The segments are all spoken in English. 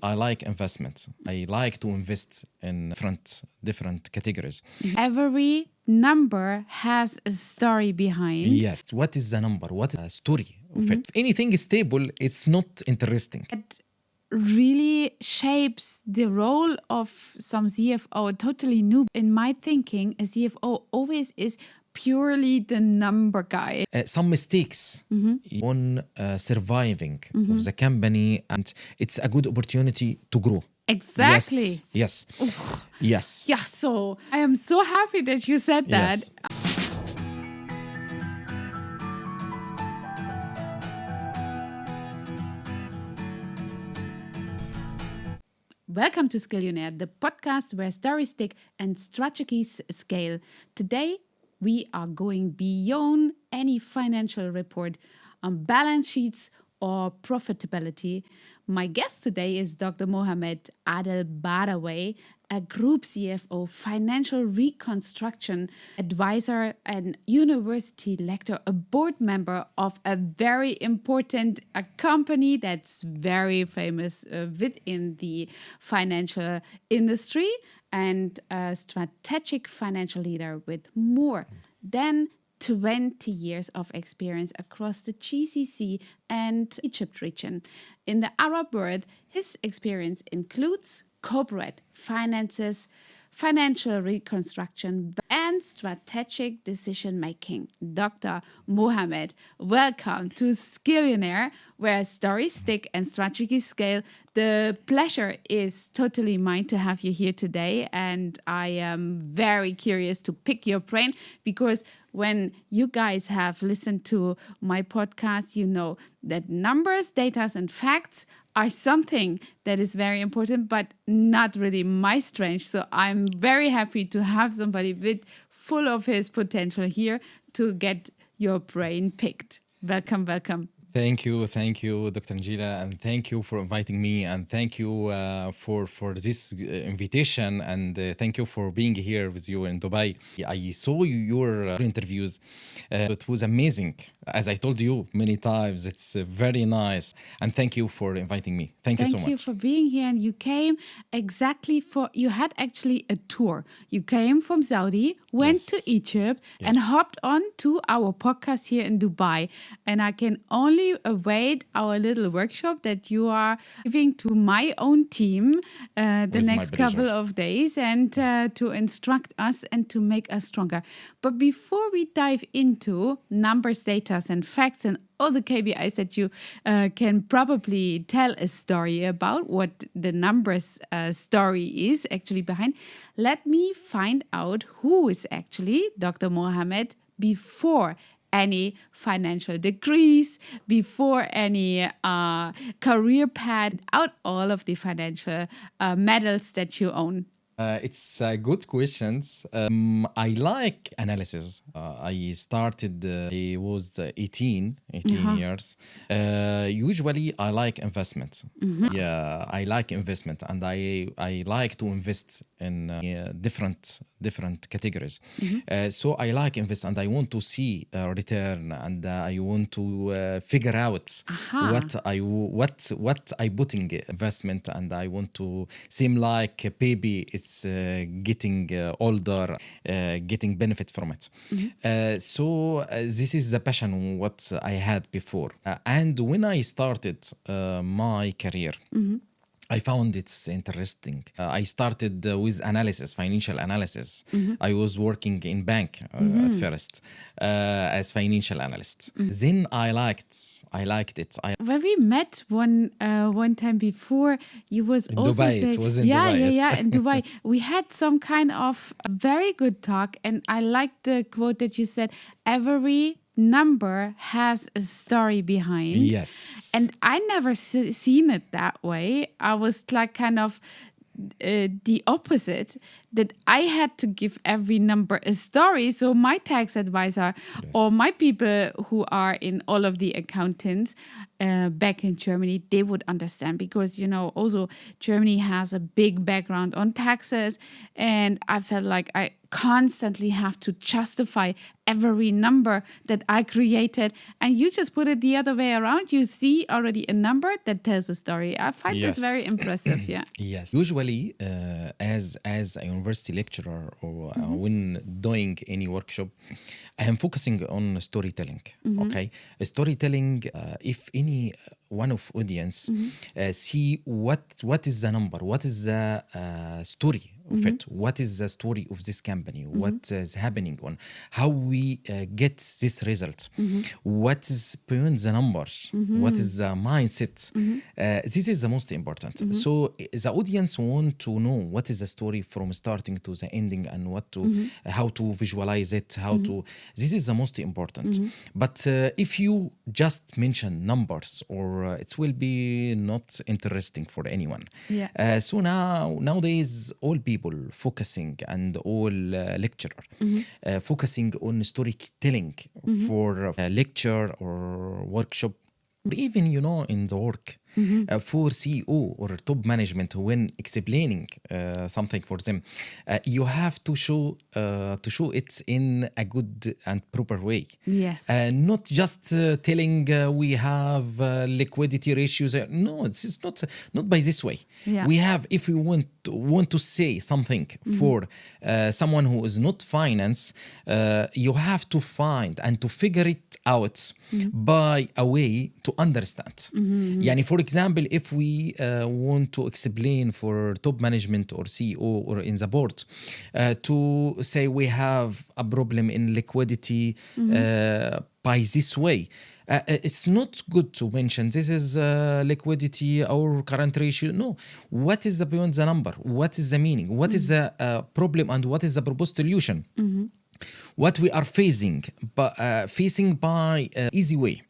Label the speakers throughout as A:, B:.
A: I like investment. I like to invest in different categories.
B: Every number has a story behind.
A: Yes. What is the number? What is the story of it? If anything is stable, it's not interesting.
B: It really shapes the role of some CFO totally new. In my thinking, a CFO always is purely the number guy.
A: Some mistakes on surviving of the company, and it's a good opportunity to grow.
B: Exactly.
A: Yes. Yes.
B: Yeah, so I am so happy that you said that.
A: Yes.
B: Welcome to Skillionaires, the podcast where stories stick and strategies scale. Today, we are going beyond any financial report on balance sheets or profitability. My guest today is Dr. Mohamed Adel Badawy, a group CFO, financial reconstruction advisor, and university lecturer, a board member of a very important company that's very famous within the financial industry, and a strategic financial leader with more than 20 years of experience across the GCC and Egypt region. In the Arab world, his experience includes corporate finances, financial reconstruction, and strategic decision making. Dr. Mohamed, welcome to Skillionaire, where stories stick and strategy scale. The pleasure is totally mine to have you here today, and I am very curious to pick your brain because when you guys have listened to my podcast, you know that numbers, data, and facts are something that is very important, but not really my strength. So I'm very happy to have somebody with full of his potential here to get your brain picked. Welcome, welcome.
A: Thank you, Dr. Njila, and thank you for inviting me, and thank you for this invitation, and thank you for being here with you in Dubai. I saw your interviews. It was amazing. As I told you many times, it's very nice, and thank you for inviting me. Thank you so much.
B: Thank you for being here, and you came exactly you had actually a tour. You came from Saudi, went to Egypt, and hopped on to our podcast here in Dubai, and I can only await our little workshop that you are giving to my own team the next couple of days, and to instruct us and to make us stronger. But before we dive into numbers, data, and facts and all the KPIs that you can probably tell a story about, what the numbers story is actually behind, let me find out who is actually Dr. Mohamed before any financial degrees, before any career path, out all of the financial medals that you own.
A: It's good questions. I like analysis. I started, I was 18 years. Usually I like investment. Yeah, I like investment, and I like to invest in different categories. So I like invest, and I want to see a return, and I want to figure out what I put in investment, and I want to seem like a baby. It's getting older, getting benefit from it. So this is the passion what I had before. And when I started my career, I found it's interesting. I started with analysis, financial analysis. I was working in bank at first as financial analyst. Then I liked it.
B: When we met one time before, you was
A: In
B: also
A: Dubai,
B: saying,
A: it was in Dubai, yes.
B: in Dubai. We had some kind of very good talk, and I liked the quote that you said, every number has a story behind.
A: Yes.
B: And I never seen it that way. I was like kind of the opposite, that I had to give every number a story. So my tax advisor or my people who are in all of the accountants back in Germany, they would understand, because, you know, also Germany has a big background on taxes, and I felt like I constantly have to justify every number that I created. And you just put it the other way around. You see already a number that tells a story. I find this very impressive. Yeah.
A: Yes. Usually, as a university lecturer or when doing any workshop, I am focusing on storytelling. Okay, storytelling. If any one of audience see what is the number, what is the story of it, what is the story of this company, what is happening on, how we get this result, what is beyond the numbers, what is the mindset. This is the most important. So the audience want to know what is the story from starting to the ending, and what to how to visualize it, how to. This is the most important. But if you just mention numbers, or it will be not interesting for anyone.
B: Yeah.
A: So nowadays all people focusing, and all lecturer focusing on storytelling for a lecture or workshop, or even, you know, in the work. For CEO or top management, when explaining something for them, you have to show it in a good and proper way.
B: Yes.
A: Not just telling we have liquidity ratios. No, this is not by this way.
B: Yeah.
A: We have, if we want to say something for someone who is not finance, you have to find and to figure it out by a way to understand. Yani, for example, if we want to explain for top management or CEO or in the board to say we have a problem in liquidity by this way, it's not good to mention this is liquidity or current ratio. No, what is the beyond the number? What is the meaning? What is the problem, and what is the proposed solution? What we are facing by easy way.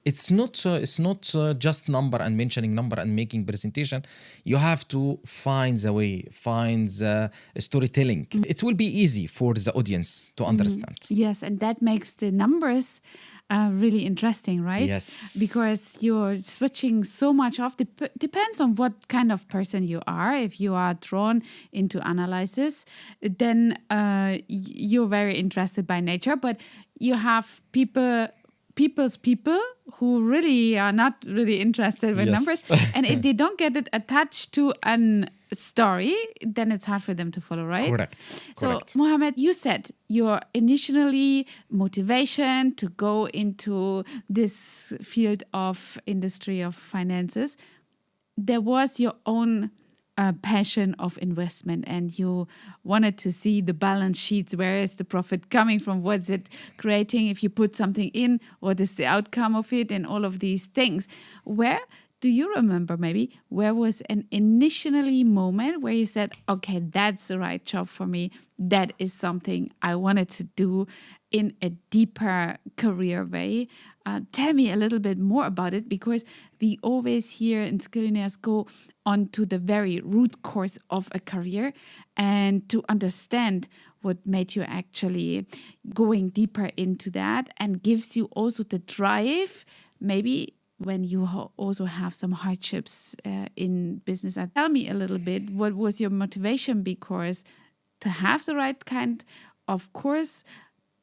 A: It's not just number and mentioning number and making presentation. You have to find the way, find the storytelling. It will be easy for the audience to understand.
B: Yes, and that makes the numbers really interesting, right?
A: Yes.
B: Because you're switching so much off. Depends on what kind of person you are. If you are drawn into analysis, then you're very interested by nature. But you have people who really are not really interested with numbers. And if they don't get it attached to a story, then it's hard for them to follow, right?
A: Correct.
B: So, Mohamed, you said your initially motivation to go into this field of industry of finances, there was your own passion of investment, and you wanted to see the balance sheets. Where is the profit coming from? What's it creating? If you put something in, what is the outcome of it? And all of these things. Where do you remember, maybe, where was an initially moment where you said, okay, that's the right job for me. That is something I wanted to do in a deeper career way. Tell me a little bit more about it, because we always here in Skillionaires go on to the very root cause of a career, and to understand what made you actually going deeper into that, and gives you also the drive, maybe when you also have some hardships in business. Tell me a little bit, what was your motivation? Because to have the right kind of course,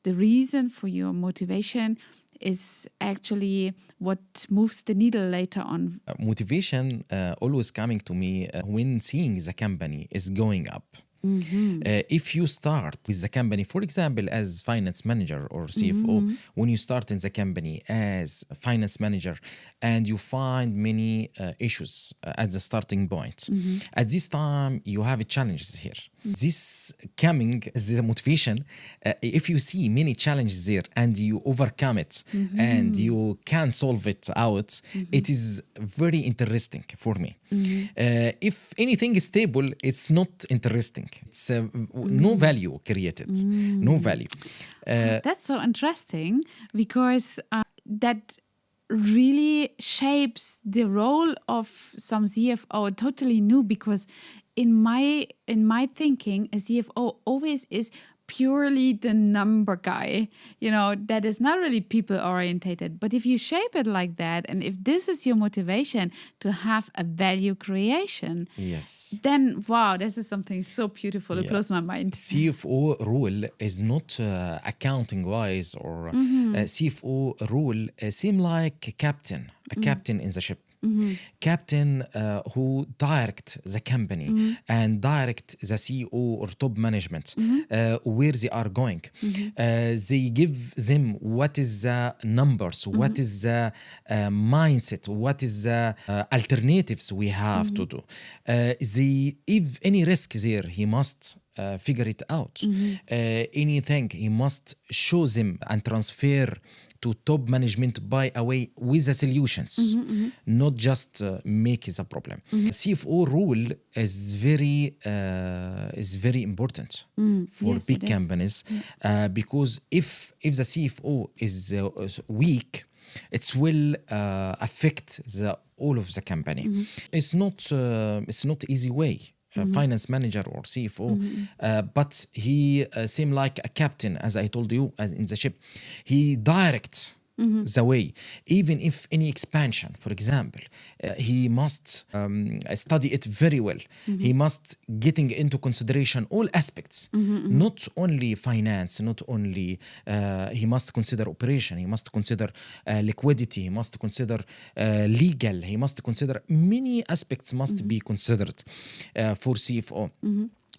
B: the reason for your motivation is actually what moves the needle later on.
A: Motivation always coming to me when seeing the company is going up. If you start with the company, for example, as finance manager or CFO, when you start in the company as a finance manager and you find many issues at the starting point, at this time you have challenges here. This coming as the motivation, if you see many challenges there and you overcome it and you can solve it out, it is very interesting for me. If anything is stable, it's not interesting. It's no value created, no value.
B: That's so interesting, because that really shapes the role of some CFO totally new, because in my thinking, a CFO always is purely the number guy, that is not really people orientated. But if you shape it like that, and if this is your motivation to have a value creation,
A: Yes.
B: then wow, this is something so beautiful. It
A: Yeah.
B: blows my mind.
A: CFO role is not accounting wise, or CFO role seem like a captain in the ship. Captain who direct the company and direct the CEO or top management where they are going. They give them what is the numbers, what is the mindset, what is the alternatives we have to do. If any risk there, he must figure it out. Anything, he must show them and transfer to top management by a way with the solutions, not just make the problem. CFO role is very important for
B: yes,
A: big
B: it is.
A: companies, because if the CFO is weak, it will affect all of the company. It's not easy way. Finance manager or CFO, but he seemed like a captain, as I told you, as in the ship. He directs the way. Even if any expansion, for example, he must study it very well. He must getting into consideration all aspects, not only finance, not only he must consider operation, he must consider liquidity, he must consider legal, he must consider many aspects must be considered for CFO.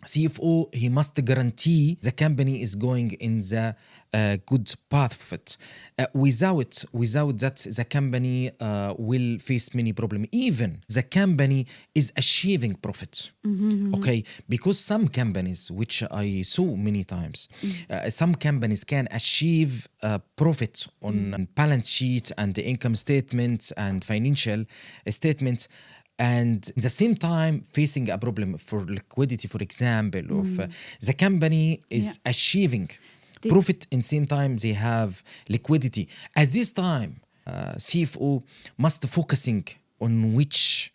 A: CFO, he must guarantee the company is going in the good path of it. Without that, the company will face many problems. Even the company is achieving profit. Okay, because some companies, which I saw many times, some companies can achieve profit on balance sheet and the income statements and financial statements, and at the same time facing a problem for liquidity, for example, of the company is achieving profit, and same time they have liquidity. At this time, CFO must focusing on which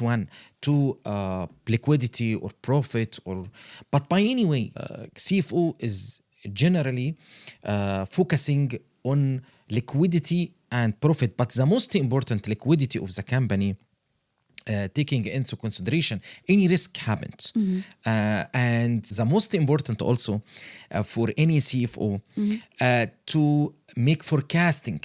A: one to liquidity or profit, but by any way, CFO is generally focusing on liquidity and profit, but the most important liquidity of the company, taking into consideration any risk happened. And the most important also for any CFO to make forecasting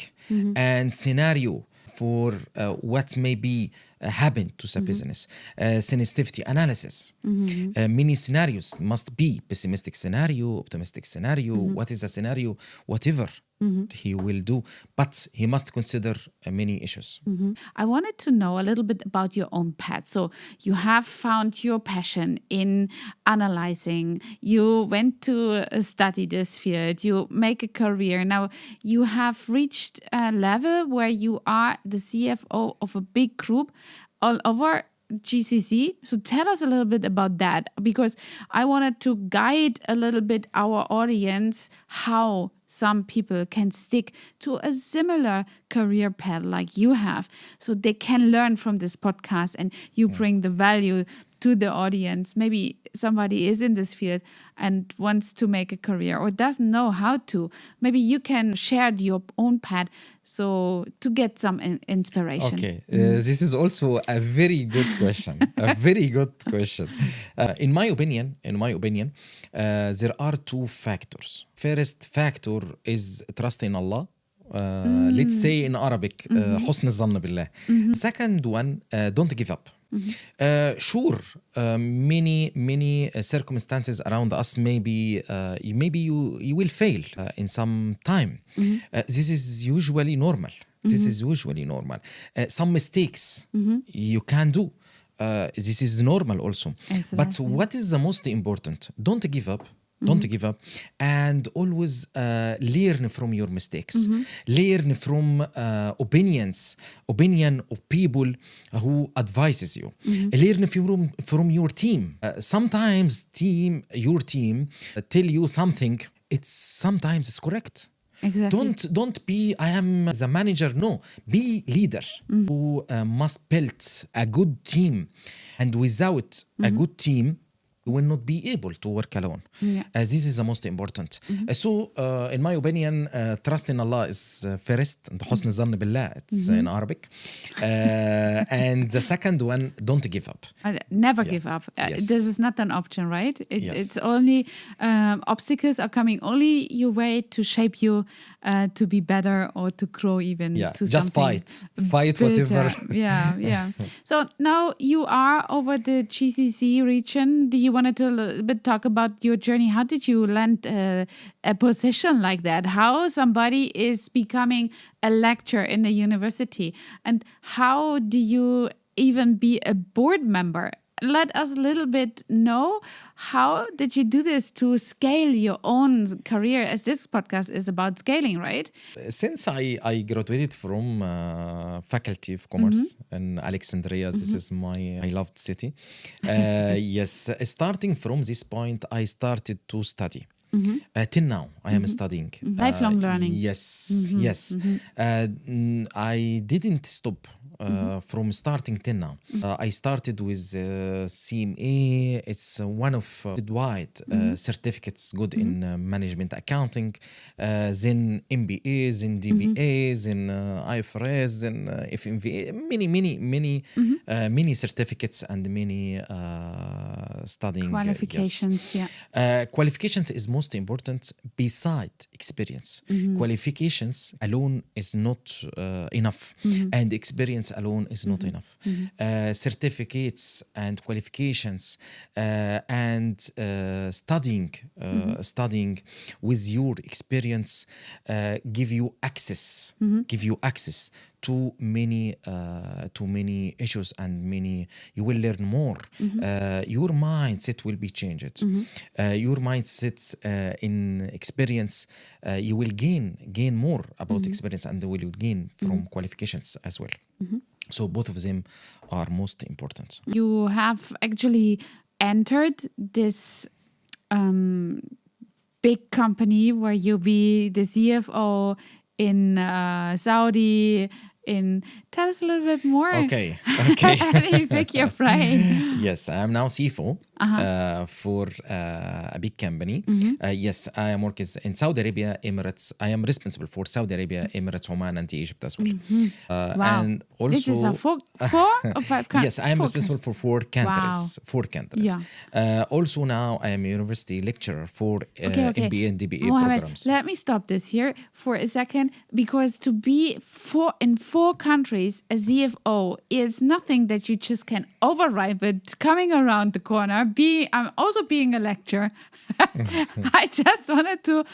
A: and scenario for what may be happen to the business. Sensitivity analysis. Many scenarios must be pessimistic scenario, optimistic scenario, what is the scenario, whatever he will do, but he must consider many issues.
B: I wanted to know a little bit about your own path. So you have found your passion in analyzing. You went to study this field. You make a career. Now you have reached a level where you are the CFO of a big group all over GCC. So tell us a little bit about that, because I wanted to guide a little bit our audience how some people can stick to a similar career path like you have, so they can learn from this podcast and you bring the value to the audience. Maybe somebody is in this field and wants to make a career or doesn't know how to. Maybe you can share your own path so to get some inspiration.
A: Okay, this is also a very good question. A very good question. In my opinion, there are two factors. First factor is trust in Allah. Let's say in Arabic, حسن الظن بالله. Second one, don't give up. Sure, many circumstances around us, maybe you will fail in some time. This is usually normal. Some mistakes you can do. This is normal also.
B: Exactly.
A: But what is the most important? Don't give up. Don't give up, and always learn from your mistakes. Learn from opinion of people who advises you. Learn from your team. Sometimes your team tell you something. Sometimes it's correct.
B: Exactly.
A: Don't be I am the manager. No, be leader. You must build a good team, and without a good team, you will not be able to work alone.
B: Yeah.
A: This is the most important. In my opinion, trust in Allah is first, and حسن الظن بالله, it's in Arabic. And the second one, don't give up.
B: Never give up.
A: Yes.
B: This is not an option, right?
A: Yes.
B: It's only obstacles are coming only your way to shape you to be better or to grow even to
A: just
B: something
A: fight
B: better.
A: whatever.
B: Yeah. So now you are over the GCC region. Do you want to a little bit talk about your journey? How did you land a position like that? How somebody is becoming a lecturer in a university, and how do you even be a board member? Let us a little bit know, how did you do this to scale your own career, as this podcast is about scaling, right?
A: Since I graduated from Faculty of Commerce in Alexandria, this is my loved city. Yes, starting from this point, I started to study. Till now, I am studying.
B: Lifelong learning.
A: Yes, yes. I didn't stop from starting till now. I started with CMA. It's one of worldwide certificates good in management accounting. Then MBAs, in DBAs, in IFRS, in FMVA. Many certificates and many studying.
B: Qualifications,
A: Qualifications is most important beside experience. Qualifications alone is not enough, and experience alone is not enough. Certificates and qualifications and studying with your experience give you access to many issues, and you will learn more. Your mindset will be changed. Your mindset in experience, you will gain more about experience, and will gain from qualifications as well. So both of them are most important.
B: You have actually entered this big company where you'll be the CFO in Saudi. Tell us a little bit more.
A: Okay.
B: Let me pick your brain.
A: Yes, I am now CFO for a big company. Yes, I am working in Saudi Arabia, Emirates. I am responsible for Saudi Arabia, Emirates, Oman, and Egypt as well.
B: Wow.
A: And also,
B: this is a four or five countries?
A: Yes, I am responsible for 4 countries.
B: Wow.
A: 4 countries.
B: Yeah.
A: Also now I am a university lecturer for MBA and DBA
B: Mohamed,
A: programs.
B: let me stop this here for a second, because to be in 4 countries a CFO is nothing that you just can override with coming around the corner. I'm also being a lecturer. I just wanted to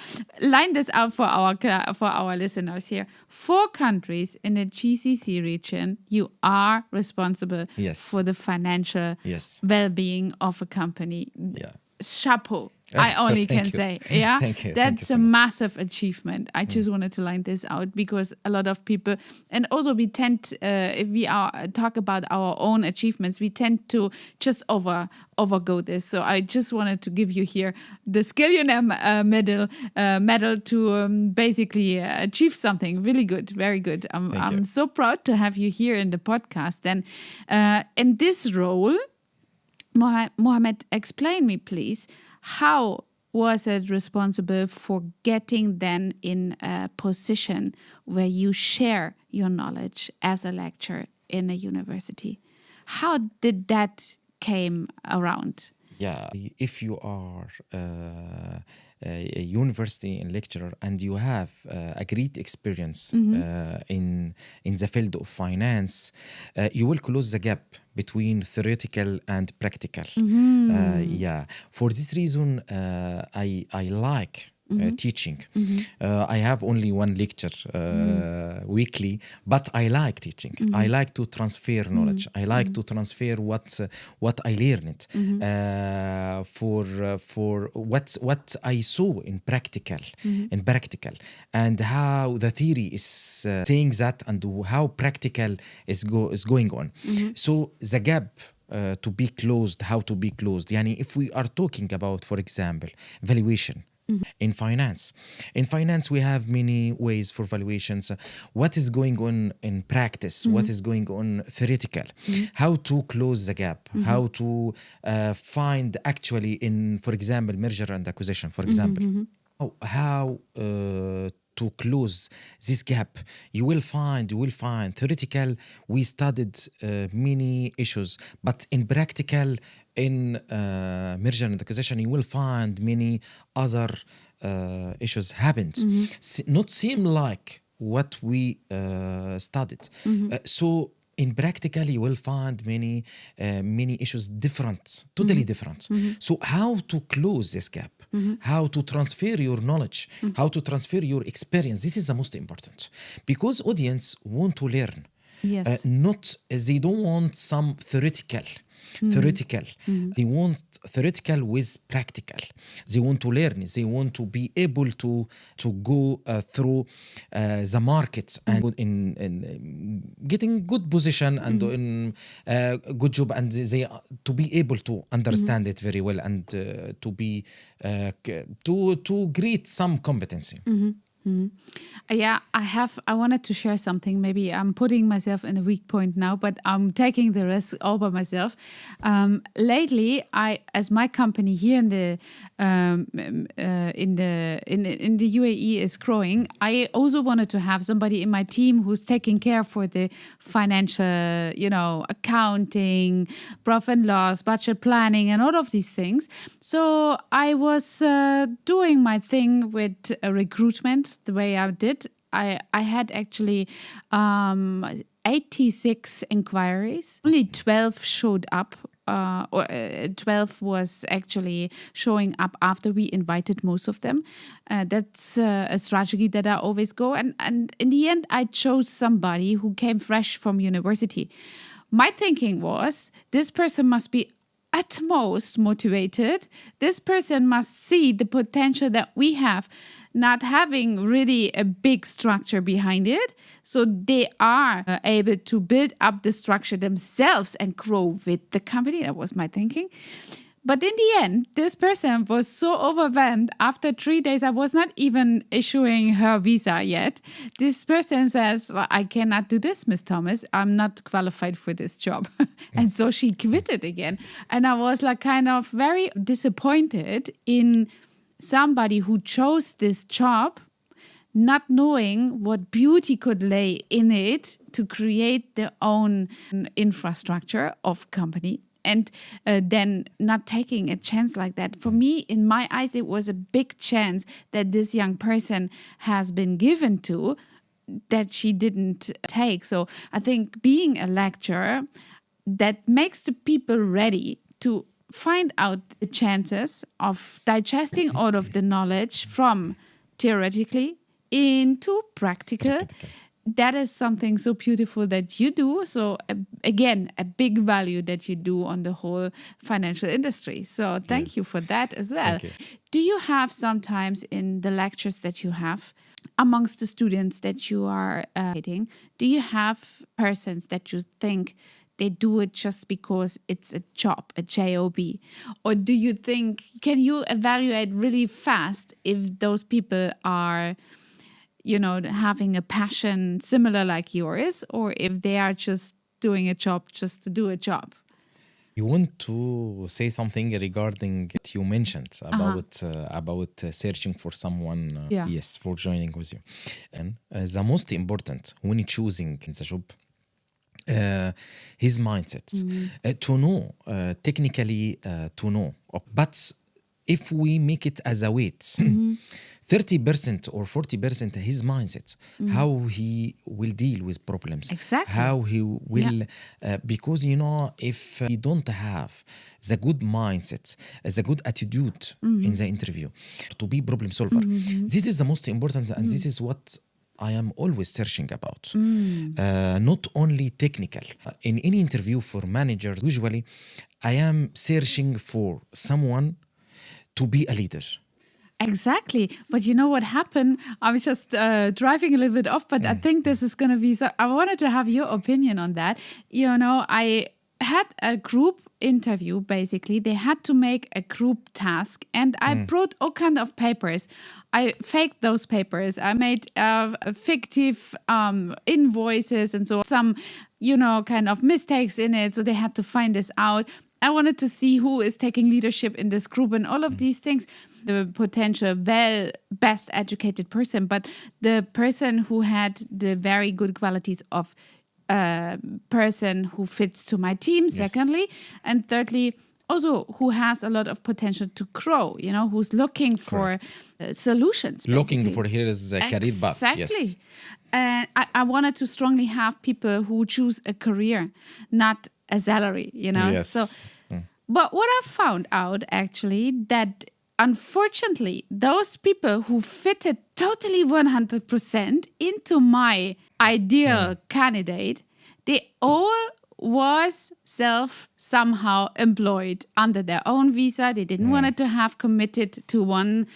B: line this out for our listeners here. 4 countries in the GCC region, you are responsible for the financial well-being of a company.
A: Yeah.
B: Chapeau. I only can say, yeah,
A: Thank you.
B: that's
A: so
B: a
A: much.
B: massive achievement. I just wanted to line this out, because a lot of people, and also we tend, if we talk about our own achievements, we tend to just overgo this. So I just wanted to give you here the Skillionaire medal to basically achieve something really good, very good. I'm so proud to have you here in the podcast. And in this role, Mohamed, explain me, please, how was it responsible for getting then in a position where you share your knowledge as a lecturer in a university? How did that came around?
A: Yeah, if you are a university and lecturer and you have a great experience in the field of finance, you will close the gap between theoretical and practical. For this reason, I like teaching. I have only 1 lecture weekly, but I like teaching. I like to transfer knowledge. I like to transfer what I learned for what I saw in practical, and how the theory is saying that, and how practical is going on. So the gap to be closed, how to be closed. Yani if we are talking about, for example, valuation, In finance, we have many ways for valuations. What is going on in practice? What is going on theoretical? How to close the gap? How to find actually in, for example, merger and acquisition, for example. How to close this gap. You will find theoretical, we studied many issues, but in practical, in merger and acquisition, you will find many other issues happened. Not seem like what we studied. So in practical, you will find many issues different, totally different. So how to close this gap? How to transfer your knowledge? How to transfer your experience? This is the most important, because audience want to learn.
B: Yes.
A: They don't want some theoretical. They want theoretical with practical. They want to learn. They want to be able to go through the market and in getting good position and in good job, and they to be able to understand it very well and to be to create some competency.
B: Yeah, I wanted to share something. Maybe I'm putting myself in a weak point now, but I'm taking the risk all by myself. Lately, as my company here in the UAE is growing, I also wanted to have somebody in my team who's taking care for the financial, accounting, profit and loss, budget planning, and all of these things. So I was doing my thing with recruitment. The way I did, I had actually 86 inquiries. Only 12 showed up, or 12 was actually showing up after we invited most of them. That's a strategy that I always go. And in the end, I chose somebody who came fresh from university. My thinking was, this person must be at most motivated. This person must see the potential that we have, not having really a big structure behind it. So they are able to build up the structure themselves and grow with the company. That was my thinking. But in the end, this person was so overwhelmed. After 3 days, I was not even issuing her visa yet. This person says, I cannot do this, Miss Thomas. I'm not qualified for this job. And so she quitted again. And I was like kind of very disappointed in somebody who chose this job, not knowing what beauty could lay in it to create their own infrastructure of company, and then not taking a chance like that. For me, in my eyes, it was a big chance that this young person has been given to that she didn't take. So I think being a lecturer, that makes the people ready to find out the chances of digesting all of the knowledge from theoretically into practical. That is something so beautiful that you do. So again, a big value that you do on the whole financial industry. So thank you for that as well. Do you have sometimes in the lectures that you have amongst the students that you are educating, do you have persons that you think they do it just because it's a job, a job? Or do you think, can you evaluate really fast if those people are, having a passion similar like yours, or if they are just doing a job just to do a job?
A: You want to say something regarding what you mentioned about searching for someone, yes, for joining with you. And the most important when choosing the job, his mindset, to know, technically to know. But if we make it as a weight, 30% or 40% his mindset, how he will deal with problems, how he will, because if he don't have the good mindset, the good attitude in the interview to be problem solver, this is the most important, and this is what I am always searching about. Not only technical. In any interview for managers, usually I am searching for someone to be a leader.
B: Exactly. But you know what happened? I was just driving a little bit off, but I think this is going to be... So I wanted to have your opinion on that. had a group interview. Basically, they had to make a group task, and I brought all kind of papers. I faked those papers. I made fictive invoices and so some, kind of mistakes in it. So they had to find this out. I wanted to see who is taking leadership in this group and all of these things. The potential best educated person, but the person who had the very good qualities of person who fits to my team, secondly, and thirdly, also who has a lot of potential to grow, who's looking for solutions. Basically.
A: Looking for his career path.
B: Exactly. And I wanted to strongly have people who choose a career, not a salary,
A: Yes.
B: So, but what I found out actually that unfortunately, those people who fitted totally 100% into my ideal candidate, they all was somehow employed under their own visa. They didn't want to have committed to one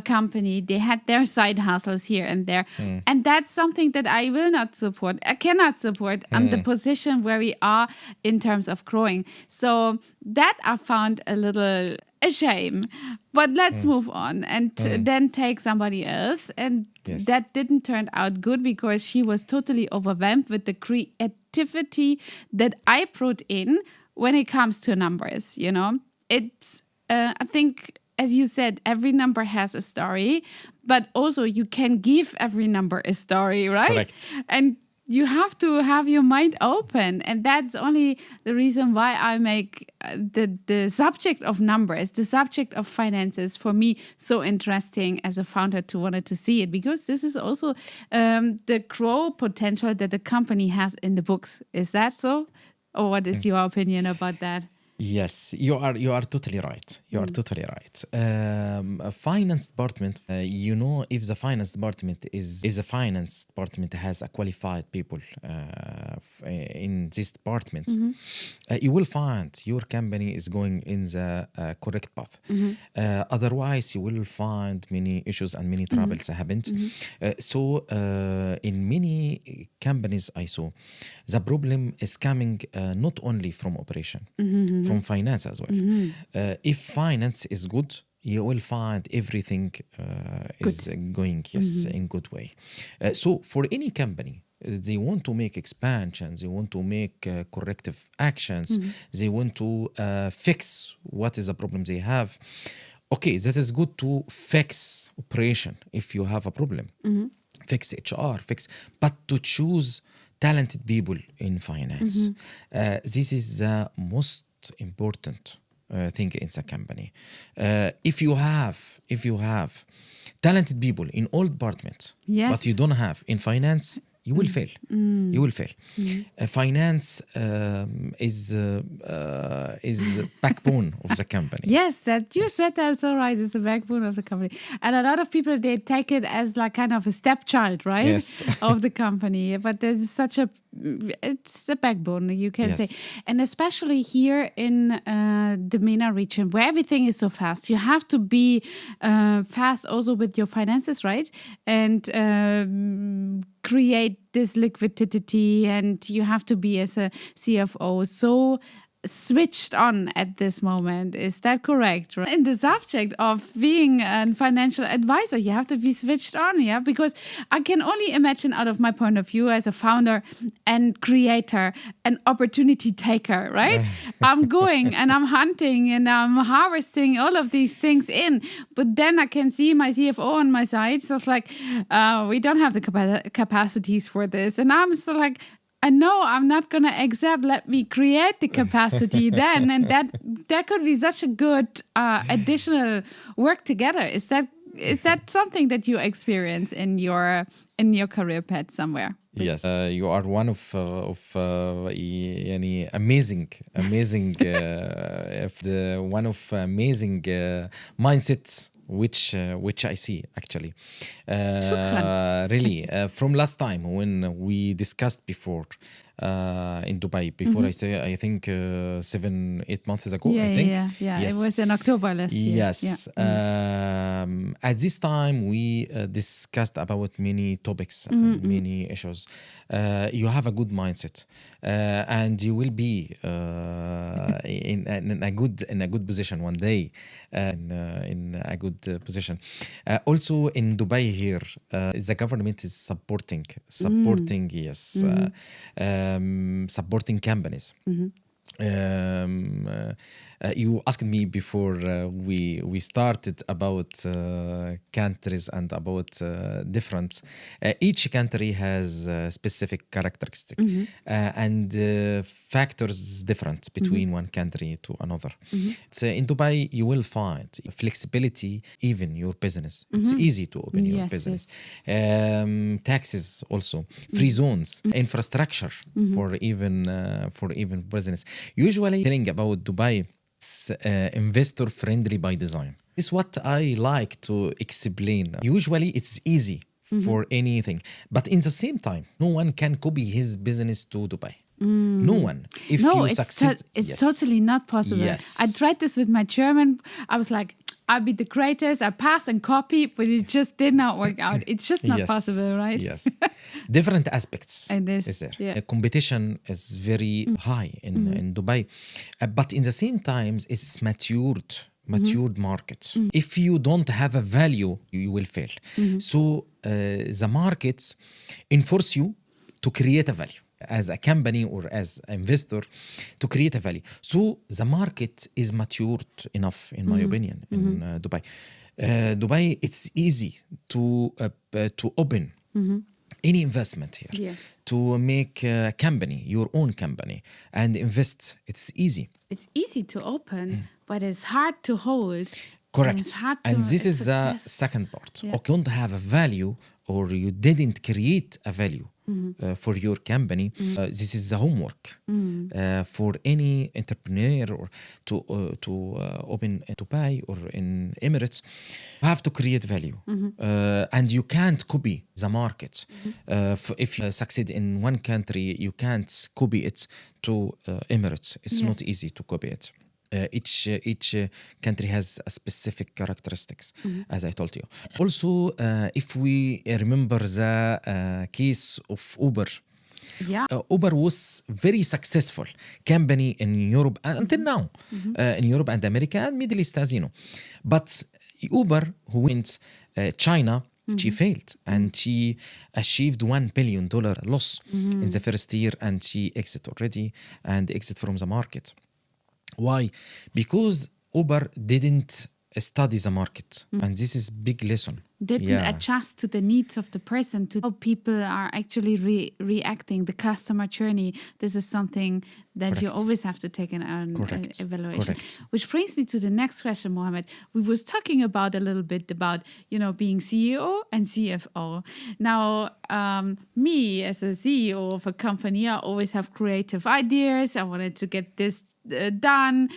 B: company. They had their side hustles here and there. And that's something that I will not support. I cannot support on the position where we are in terms of growing. So that I found a little a shame. But let's move on and then take somebody else. And that didn't turn out good because she was totally overwhelmed with the creativity that I brought in when it comes to numbers. It's I think, as you said, every number has a story, but also you can give every number a story, right?
A: Correct.
B: And you have to have your mind open. And that's only the reason why I make the subject of numbers, the subject of finances, for me, so interesting as a founder to wanted to see it, because this is also the growth potential that the company has in the books. Is that so? Or what is your opinion about that?
A: Yes, you are totally right. You are totally right. A finance department, if the finance department has a qualified people in this department, you will find your company is going in the correct path. Otherwise, you will find many issues and many troubles happened. So in many companies I saw, the problem is coming not only from operation, from finance as well. If finance is good, you will find everything is going in good way. So for any company, they want to make expansions, they want to make corrective actions, they want to fix what is the problem they have. Okay, this is good to fix operation if you have a problem. Fix HR, but to choose talented people in finance. This is the most important thing in the company. If you have talented people in all departments, but you don't have in finance, you will fail. You will fail. Finance is backbone of the company.
B: Yes, that you said that's all right. It's the backbone of the company, and a lot of people, they take it as like kind of a stepchild, right?
A: Yes.
B: Of the company. But there's it's the backbone, you can say, and especially here in the MENA region where everything is so fast. You have to be fast also with your finances, right? And create this liquidity, and you have to be as a CFO so switched on at this moment. Is that correct? Right? In the subject of being a financial advisor, you have to be switched on, because I can only imagine, out of my point of view as a founder and creator and opportunity taker, right? I'm going and I'm hunting and I'm harvesting all of these things in, but then I can see my CFO on my side. So it's like, we don't have the capacities for this. And I'm still like, no, I'm not going to accept. Let me create the capacity then. And that could be such a good additional work together. Is that something that you experience in your career path somewhere?
A: Yes, you are one of amazing one of amazing mindsets which I see actually. Really, from last time when we discussed before in Dubai, before I think 7-8 months ago. I think.
B: Yeah.
A: Yes.
B: It was in October last year.
A: Yes. At this time we discussed about many topics, many issues. you have a good mindset, and you will be in a good position one day, in a good position. Also in Dubai here, the government is supporting yes, supporting companies. You asked me before we started about countries and about different. Each country has specific characteristics and factors different between one country to another. So in Dubai, you will find flexibility even your business. It's easy to open your business. Taxes also, free zones, infrastructure for even business. Usually, hearing about Dubai, it's investor friendly by design. This is what I like to explain. Usually, it's easy for anything, but in the same time, no one can copy his business to Dubai. No one. If you succeed,
B: it's totally not possible.
A: Yes.
B: I tried this with my German. I was like, I'll be the greatest. I passed and copy, but it just did not work out. It's just not possible, right?
A: Yes. Different aspects
B: And this,
A: is there.
B: yeah.
A: Competition is very high in Dubai, but in the same time, it's matured market. If you don't have a value, you will fail. So the markets enforce you to create a value as a company or as an investor, to create a value. So the market is matured enough, in my opinion, in Dubai. Dubai, it's easy to open any investment here.
B: Yes.
A: To make a company, your own company, and invest. It's easy.
B: It's easy to open, but it's hard to hold.
A: Correct.
B: And, it's hard
A: and
B: to
A: this is the
B: success.
A: second part.
B: Yeah.
A: Okay, you don't have a value, or you didn't create a value for your company. This is the homework for any entrepreneur or to open in Dubai or in Emirates. You have to create value, and you can't copy the market. If you succeed in one country, you can't copy it to Emirates. It's not easy to copy it. Each country has a specific characteristics, as I told you. Also, if we remember the case of Uber, Uber was very successful company in Europe until now, in Europe and America and Middle East, as you know. But Uber, who went China, she failed and she achieved $1 billion loss in the first year, and she exit already and exit from the market. Why? Because Uber didn't study the market, and this is big lesson.
B: Didn't adjust to the needs of the person, to how people are actually reacting, the customer journey. This is something that you always have to take an evaluation.
A: Correct.
B: Which brings me to the next question, Mohamed. We was talking about a little bit about, being CEO and CFO. Now, me as a CEO of a company, I always have creative ideas. I wanted to get this done,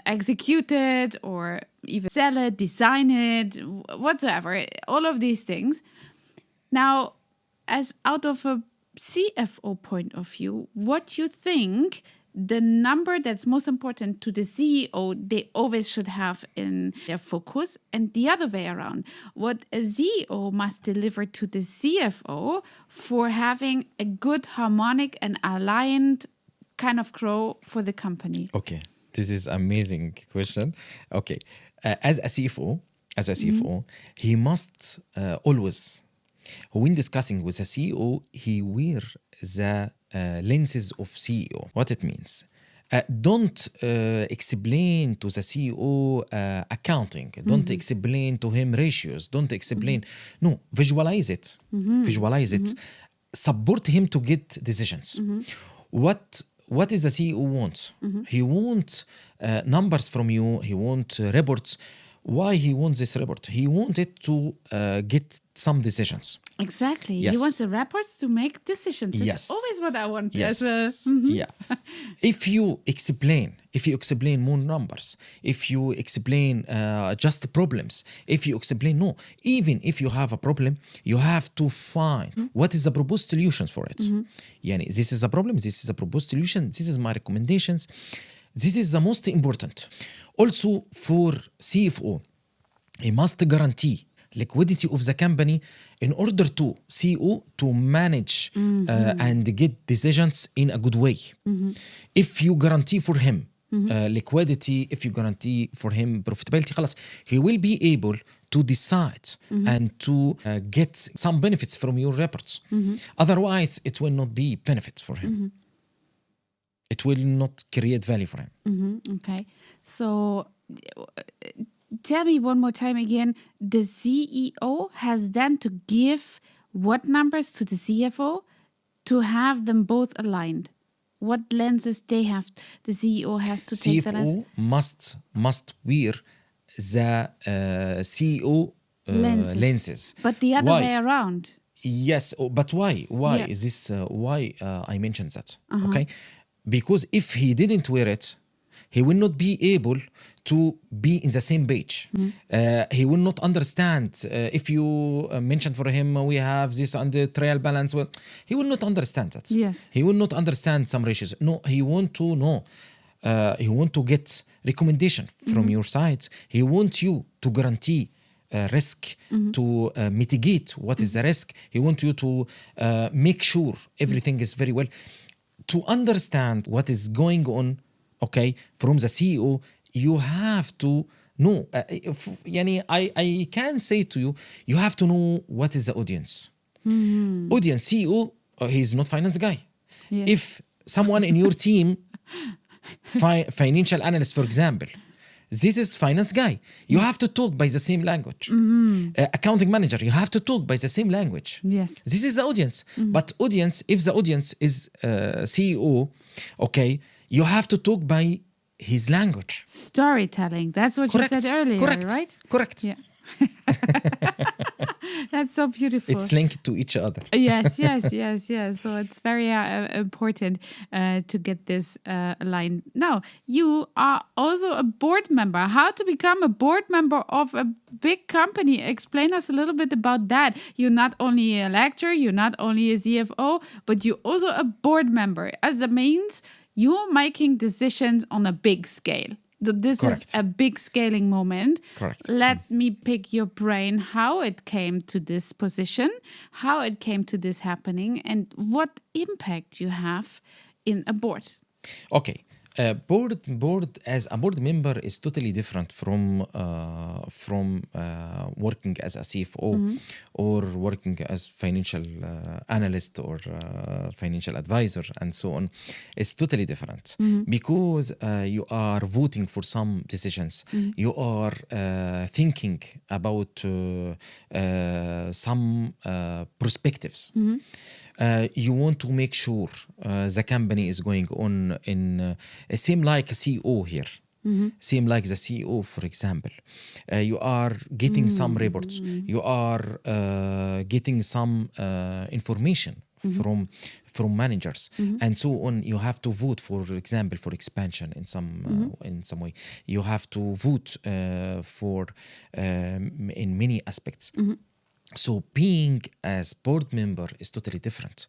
B: executed, or even sell it, design it, whatsoever, all of these things. Now, as out of a CFO point of view, what you think the number that's most important to the CEO, they always should have in their focus, and the other way around, what a CEO must deliver to the CFO for having a good, harmonic and aligned kind of grow for the company?
A: Okay, this is amazing question. Okay, as a CFO, he must always, when discussing with a CEO, he wear the lenses of CEO. What it means? Don't explain to the CEO accounting. Don't explain to him ratios. Don't explain. No, visualize it. Visualize it. Support him to get decisions. What does the CEO want? He wants numbers from you. He wants reports. Why he wants this report? He wanted to get some decisions.
B: Exactly.
A: Yes.
B: He wants the reports to make decisions. That's
A: Yes.
B: always what I want.
A: Yes.
B: As a,
A: Yeah. If you explain more numbers, if you explain just problems, even if you have a problem, you have to find what is the proposed solutions for it. Yani, this is a problem, this is a proposed solution, this is my recommendations. This is the most important. Also for CFO, he must guarantee liquidity of the company in order to CEO to manage and get decisions in a good way. If you guarantee for him liquidity, if you guarantee for him profitability, خلاص, he will be able to decide and to get some benefits from your reports. Otherwise, it will not be benefit for him. It will not create value for him.
B: Okay. So tell me one more time again, the CEO has then to give what numbers to the CFO to have them both aligned? What lenses they have, the CEO has to take that as?
A: CFO must wear the CEO lenses.
B: But the other way around.
A: Yes, but why? Why
B: Yeah.
A: is this? Why I mentioned that? Okay, because if he didn't wear it, he will not be able to be in the same page. He will not understand if you mentioned for him we have this under trial balance. Well, he will not understand that.
B: Yes.
A: He will not understand some ratios. No, he want to know. He want to get recommendation from your sides. He want you to guarantee risk, to mitigate what is the risk. He want you to make sure everything is very well. To understand what is going on, okay, from the CEO, you have to know. I can say to you, you have to know what is the audience. Audience, CEO, he's not finance guy.
B: Yes.
A: If someone in your team, financial analyst, for example, this is finance guy. You have to talk by the same language. Accounting manager, you have to talk by the same language.
B: Yes.
A: This is the audience. But audience, if the audience is CEO, okay, you have to talk by his language.
B: Storytelling. That's what
A: Correct.
B: you said earlier,
A: Correct.
B: right?
A: Correct.
B: Yeah. That's so beautiful.
A: It's linked to each other.
B: Yes. So it's very important to get this aligned. Now, you are also a board member. How to become a board member of a big company? Explain us a little bit about that. You're not only a lecturer, you're not only a CFO, but you're also a board member. As it means you're making decisions on a big scale. So this
A: Correct.
B: is a big scaling moment.
A: Correct.
B: Let me pick your brain how it came to this position, how it came to this happening, and what impact you have in a board.
A: Okay. Board as a board member is totally different from working as a CFO or working as financial analyst or financial advisor and so on. It's totally different because you are voting for some decisions. You are thinking about some perspectives. You want to make sure the company is going on in same like a CEO here. Same like the CEO, for example. You are getting some reports. You are getting some information from managers and so on. You have to vote, for example, for expansion in some way. You have to vote for in many aspects. So being as board member is totally different.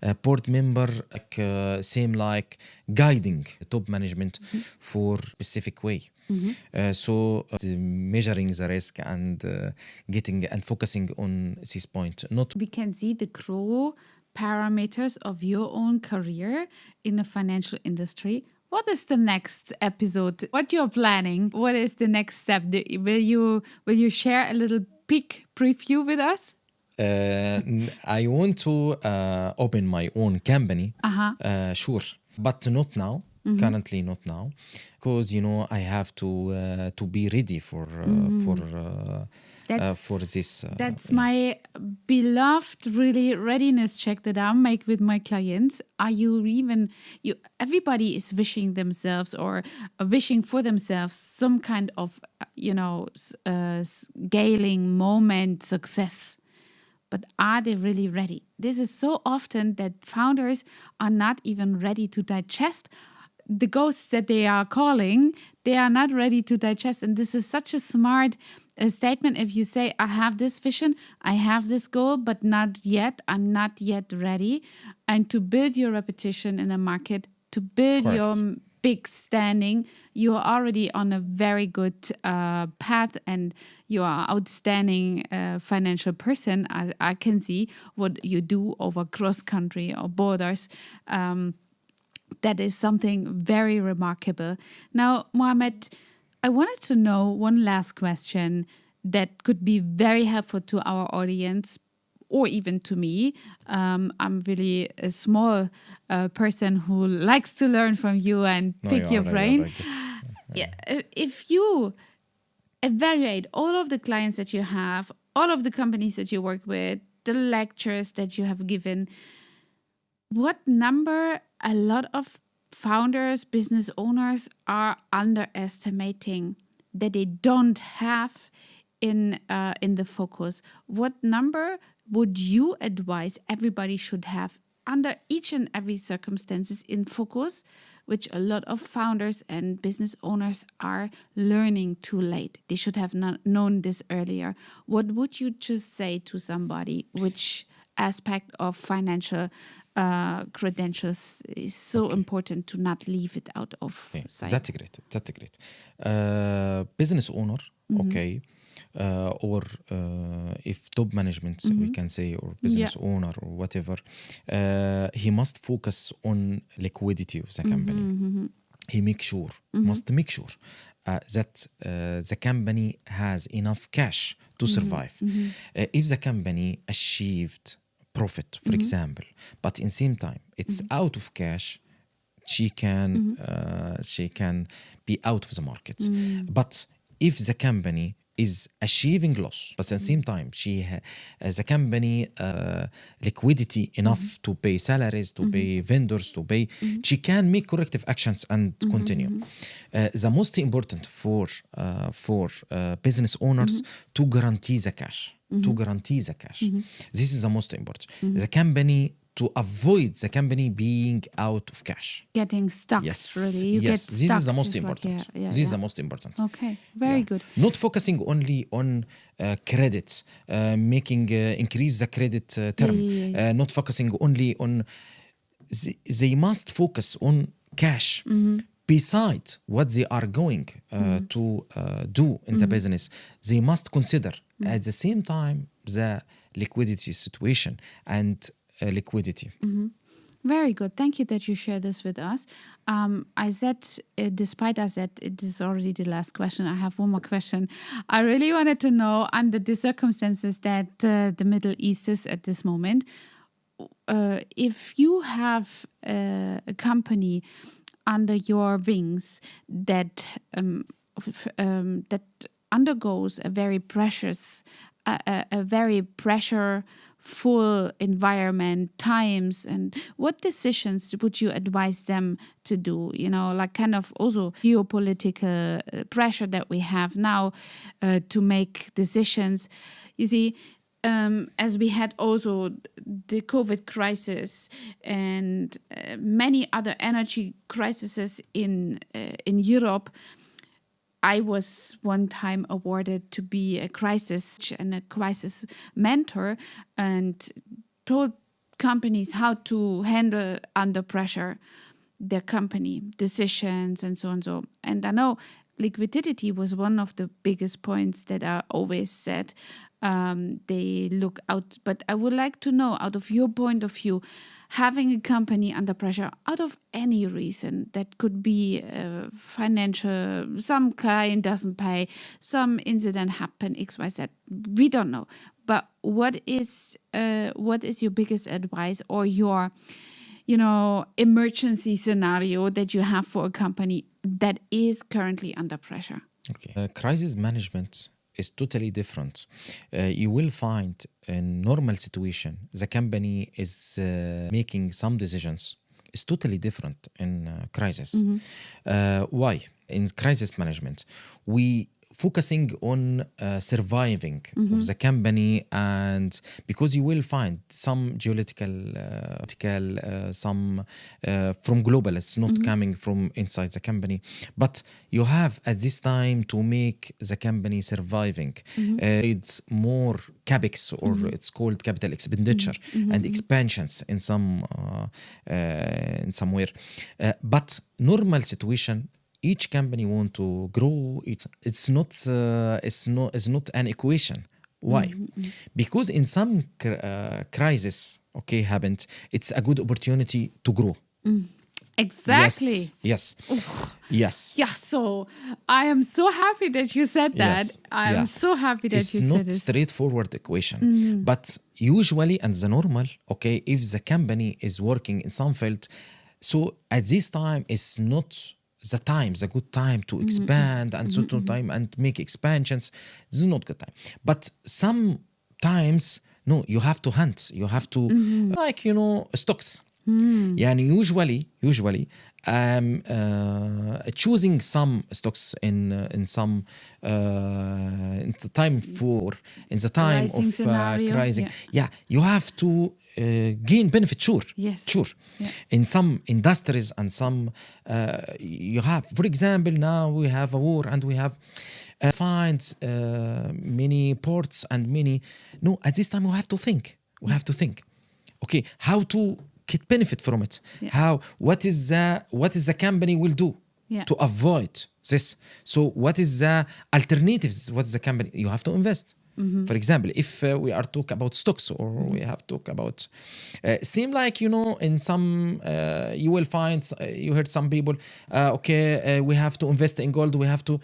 A: A board member same like guiding the top management for specific way. So measuring the risk and getting and focusing on this point. Not
B: We can see the growth parameters of your own career in the financial industry. What is the next episode? What you're planning? What is the next step? Will you share a little peek preview with us?
A: I want to open my own company. Sure, but not now. Currently, not now, because I have to be ready for this.
B: That's my beloved really readiness check that I make with my clients. Are you even everybody is wishing themselves or wishing for themselves some kind of scaling moment success, but are they really ready? This is so often that founders are not even ready to digest the ghosts that they are calling. They are not ready to digest. And this is such a smart statement. If you say, I have this vision, I have this goal, but not yet, I'm not yet ready. And to build your reputation in the market, to build
A: Correct.
B: your big standing, you are already on a very good path, and you are outstanding financial person. I can see what you do over cross country or borders. That is something very remarkable. Now, Mohamed, I wanted to know one last question that could be very helpful to our audience or even to me. I'm really a small person who likes to learn from you and pick your brain. If you evaluate all of the clients that you have, all of the companies that you work with, the lectures that you have given, what number a lot of founders, business owners are underestimating that they don't have in the focus? What number would you advise everybody should have under each and every circumstances in focus, which a lot of founders and business owners are learning too late? They should have not known this earlier. What would you just say to somebody? Which aspect of financial credentials is so important to not leave it out of sight?
A: That's great. Business owner, or if top management, we can say, or business owner or whatever, he must focus on liquidity of the company. He must make sure that the company has enough cash to survive. If the company achieved profit, for example, but in same time it's out of cash, she can be out of the market. But if the company is achieving loss, but at the same time the company liquidity enough to pay salaries, to pay vendors, to pay, she can make corrective actions and continue. The most important for business owners to guarantee the cash. This is the most important. The company, to avoid the company being out of cash,
B: getting stuck. Really,
A: this is the most important. This is the most important.
B: Okay, very good.
A: Not focusing only on credit, making increase the credit term. Not focusing only on. They must focus on cash. Besides what they are going to do in the business, they must consider at the same time the liquidity situation and liquidity.
B: Very good. Thank you that you share this with us. I said, despite I said it is already the last question, I have one more question. I really wanted to know, under the circumstances that the Middle East is at this moment, if you have a company under your wings that undergoes a very pressure-full environment, times, and what decisions would you advise them to do? Like kind of also geopolitical pressure that we have now to make decisions. You see, as we had also the COVID crisis and many other energy crises in Europe, I was one time awarded to be a crisis mentor and told companies how to handle under pressure their company decisions and so on. And I know liquidity was one of the biggest points that I always said. They look out, but I would like to know, out of your point of view, having a company under pressure out of any reason, that could be financial, some client doesn't pay, some incident happen, XYZ, we don't know. But what is your biggest advice or your emergency scenario that you have for a company that is currently under pressure?
A: Okay, crisis management is totally different. You will find in normal situation, the company is making some decisions. It's totally different in crisis. Why? In crisis management, we focusing on surviving of the company, and because you will find some geopolitical, some from global, it's not coming from inside the company, but you have at this time to make the company surviving. It's more capex, or it's called capital expenditure and expansions in some in somewhere. But normal situation, each company want to grow. It's not an equation. Why? Because in some crisis, okay, happened, it's a good opportunity to grow.
B: Exactly.
A: Yes. Yes.
B: Yeah, so I am so happy that you said that.
A: Yes.
B: I'm
A: Yeah.
B: so happy that
A: It's
B: you
A: not
B: said it.
A: straightforward equation, but usually and the normal, okay, if the company is working in some field, so at this time is not the good time to expand and so to time and make expansions. This is not good time. But sometimes no, you have to hunt. You have to like stocks. يعني usually choosing some stocks in some in the time
B: Rising
A: of
B: scenario,
A: rising,
B: yeah.
A: you have to gain benefit, sure.
B: Yes.
A: Sure.
B: Yeah.
A: In some industries and some you have, for example, now we have a war and we have finds many ports and many. No, at this time we have to think. Okay, how to get benefit from it.
B: Yeah.
A: What is the company will do to avoid this? So what is the alternatives? What's the company? You have to invest. For example, if we are talking about stocks, or we have to talk about seem like in some you will find you heard some people we have to invest in gold, we have to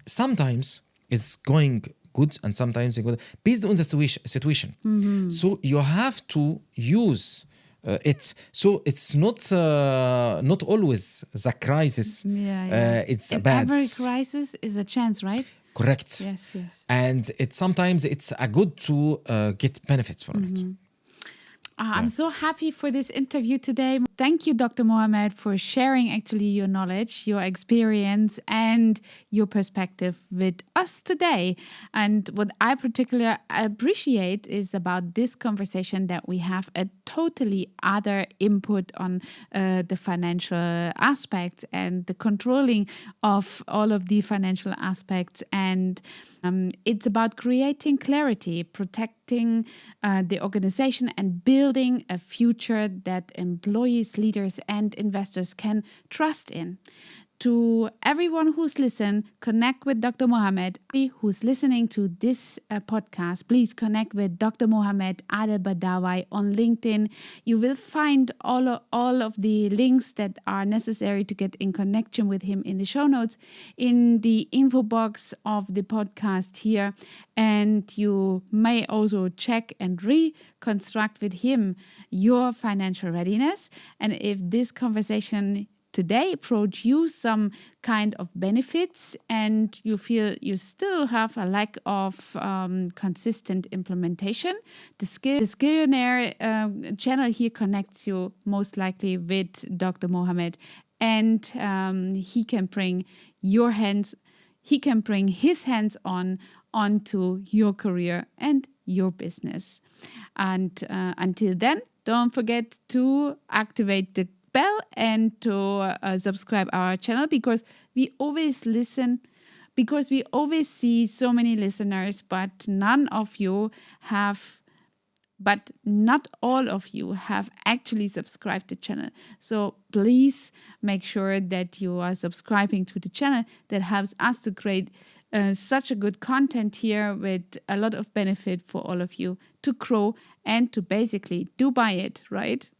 A: sometimes it's going good and sometimes it's good based on the situation. So you have to use it. So it's not always the crisis. It's
B: in
A: a bad.
B: Every crisis is a chance, right?
A: Correct.
B: Yes.
A: And sometimes it's a good to get benefits from it.
B: I'm so happy for this interview today. Thank you, Dr. Mohamed, for sharing actually your knowledge, your experience, and your perspective with us today. And what I particularly appreciate is about this conversation that we have a totally other input on the financial aspects and the controlling of all of the financial aspects. And it's about creating clarity, protecting the organization, and building a future that employees, leaders, and investors can trust in. To everyone who's listened, connect with Dr. Mohamed. Who's listening to this podcast, please connect with Dr. Mohamed Adel Badawy on LinkedIn. You will find all of the links that are necessary to get in connection with him in the show notes, in the info box of the podcast here. And you may also check and reconstruct with him your financial readiness. And if this conversation today brought you some kind of benefits and you feel you still have a lack of consistent implementation, the Skillionaire channel here connects you most likely with Dr. Mohamed, and he can bring his hands onto your career and your business. And until then, don't forget to activate the bell and to subscribe our channel, because we always see so many listeners, but not all of you have actually subscribed to the channel. So please make sure that you are subscribing to the channel. That helps us to create such a good content here with a lot of benefit for all of you to grow and to basically do buy it, right?